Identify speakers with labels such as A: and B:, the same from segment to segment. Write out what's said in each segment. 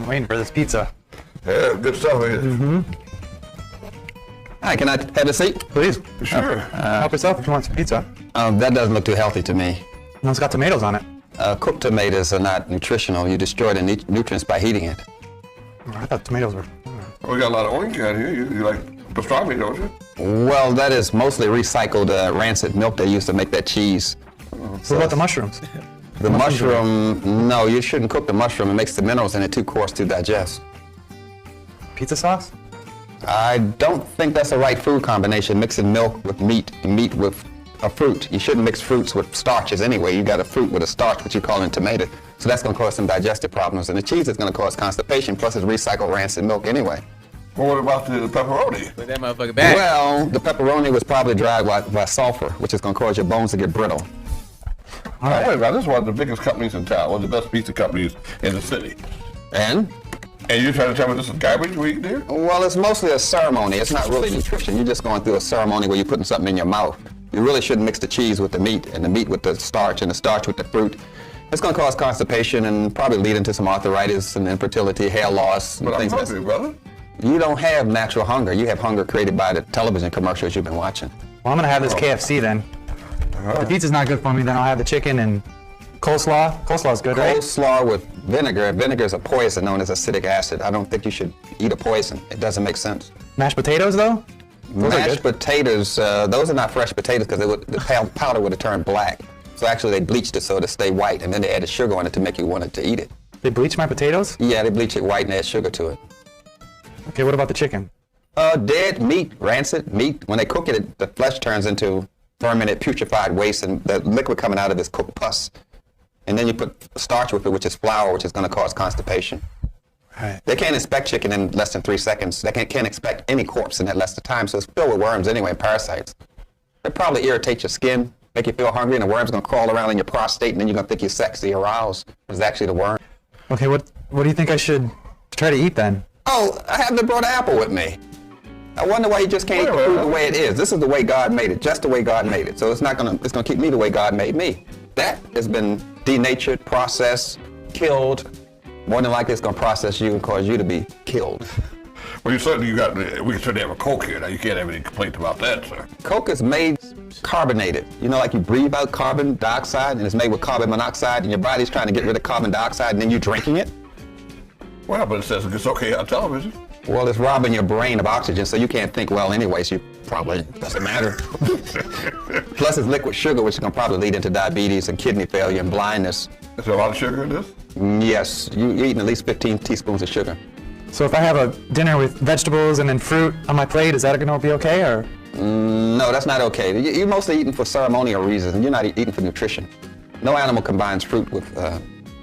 A: waiting for this pizza.
B: Yeah, good stuff.
C: Hi, can I have a seat?
A: Please.
B: Sure.
A: Help yourself if you want some pizza.
C: That doesn't look too healthy to me.
A: No, it's got tomatoes on it.
C: Cooked tomatoes are not nutritional. You destroy the nutrients by heating it.
A: Oh, I thought tomatoes were.
B: We got a lot of orange out here. You like pastrami, don't you?
C: Well, that is mostly recycled rancid milk they used to make that cheese.
A: What about the mushrooms?
C: The mushroom, no, you shouldn't cook the mushroom. It makes the minerals in it too coarse to digest.
A: Pizza sauce?
C: I don't think that's the right food combination, mixing milk with meat and meat with a fruit. You shouldn't mix fruits with starches anyway. You got a fruit with a starch, which you call in tomato. So that's going to cause some digestive problems. And the cheese is going to cause constipation, plus it's recycled rancid milk anyway.
B: Well, what about the pepperoni?
D: Put that motherfucker back.
C: Well, the pepperoni was probably dried by sulfur, which is going to cause your bones to get brittle.
B: All right. Wait a minute, this is one of the biggest companies in town, one of the best pizza companies in the city.
C: And
B: you're trying to tell me this is garbage we eat there?
C: well, it's mostly a ceremony. It's not really nutrition. You're just going through a ceremony where you're putting something in your mouth. You really shouldn't mix the cheese with the meat and the meat with the starch and the starch with the fruit. It's going to cause constipation and probably lead into some arthritis and infertility, hair loss, and
B: But I'm
C: things like
B: hungry, brother.
C: You don't have natural hunger. You have hunger created by the television commercials you've been watching.
A: Well, I'm going to have this KFC then. If the pizza's not good for me, then I'll have the chicken and coleslaw. Coleslaw's good, right?
C: Coleslaw with vinegar. Vinegar is a poison known as acetic acid. I don't think you should eat a poison. It doesn't make sense.
A: Mashed potatoes, though? Those are
C: Mashed
A: good.
C: potatoes, those are not fresh potatoes because the powder would have turned black. So actually they bleached it so to stay white, and then they added sugar on it to make you want it to eat it.
A: They bleach my potatoes?
C: Yeah, they bleach it white and add sugar to it.
A: Okay, what about the chicken?
C: Dead meat, rancid meat. When they cook it, the flesh turns into fermented, putrefied waste, and the liquid coming out of it is cooked pus. And then you put starch with it, which is flour, which is going to cause constipation.
A: Right.
C: They can't inspect chicken in less than 3 seconds. They can't inspect any corpse in that less of time, so it's filled with worms anyway, parasites. It probably irritates your skin, make you feel hungry, and the worm's going to crawl around in your prostate, and then you're going to think you're sexy, aroused. It's actually the worm.
A: Okay, what do you think I should try to eat then?
C: Oh, I haven't brought an apple with me. I wonder why you just can't eat the food the way it is. This is the way God made it, just the way God made it. So it's gonna keep me the way God made me. That has been denatured, processed, killed. More than likely it's gonna process you and cause you to be killed.
B: Well, we can certainly have a Coke here. Now, you can't have any complaints about that, sir.
C: Coke is made carbonated. You know, like you breathe out carbon dioxide and it's made with carbon monoxide and your body's trying to get rid of carbon dioxide and then you're drinking it?
B: Well, but it says it's okay on television.
C: Well, it's robbing your brain of oxygen, so you can't think well anyway, so you probably doesn't matter. Plus, it's liquid sugar, which is going to probably lead into diabetes and kidney failure and blindness.
B: Is there a lot of sugar in this?
C: Yes, you're eating at least 15 teaspoons of sugar.
A: So if I have a dinner with vegetables and then fruit on my plate, is that going to be okay, or?
C: No, that's not okay. You're mostly eating for ceremonial reasons, and you're not eating for nutrition. No animal combines fruit with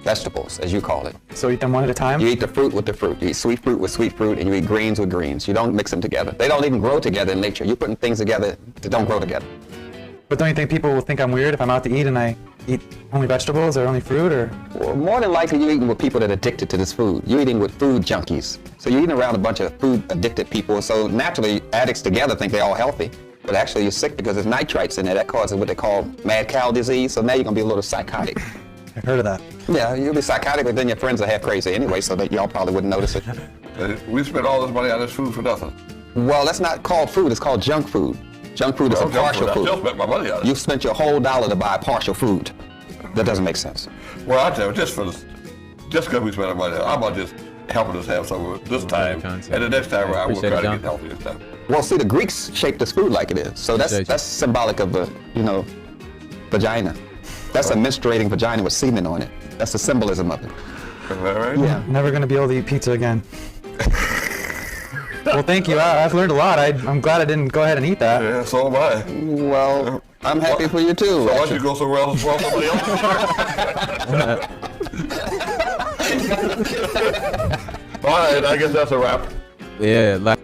C: vegetables, as you call it.
A: So eat them one at a time?
C: You eat the fruit with the fruit. You eat sweet fruit with sweet fruit, and you eat greens with greens. You don't mix them together. They don't even grow together in nature. You're putting things together that don't grow together.
A: But don't you think people will think I'm weird if I'm out to eat and I eat only vegetables or only fruit, or?
C: Well, more than likely, you're eating with people that are addicted to this food. You're eating with food junkies. So you're eating around a bunch of food-addicted people. So naturally, addicts together think they're all healthy. But actually, you're sick because there's nitrites in there. That causes what they call mad cow disease. So now you're going to be a little psychotic.
A: I've heard of that.
C: Yeah, you'll be psychotic, but then your friends are half crazy anyway, so that y'all probably wouldn't notice it.
B: We spent all this money on this food for nothing.
C: Well, that's not called food. It's called junk food. Junk food is a partial
B: I still
C: food.
B: spent my money on it.
C: You spent your whole dollar to buy partial food. That doesn't make sense.
B: Well, I tell you, just because we spent our money, I'm about just helping us have some of it this time. And the next time I will try to get healthy this time.
C: Well, see, the Greeks shaped this food like it is. So that's symbolic of the, vagina. That's a menstruating vagina with semen on it. That's the symbolism of it.
B: Is that right?
C: Yeah.
A: Never going to be able to eat pizza again. Well, thank you. I've learned a lot. I'm glad I didn't go ahead and eat that.
B: Yeah, so am I.
C: Well, I'm happy for you too.
B: So why don't you go somewhere else while somebody else? All right, I guess that's a wrap.
D: Yeah, like.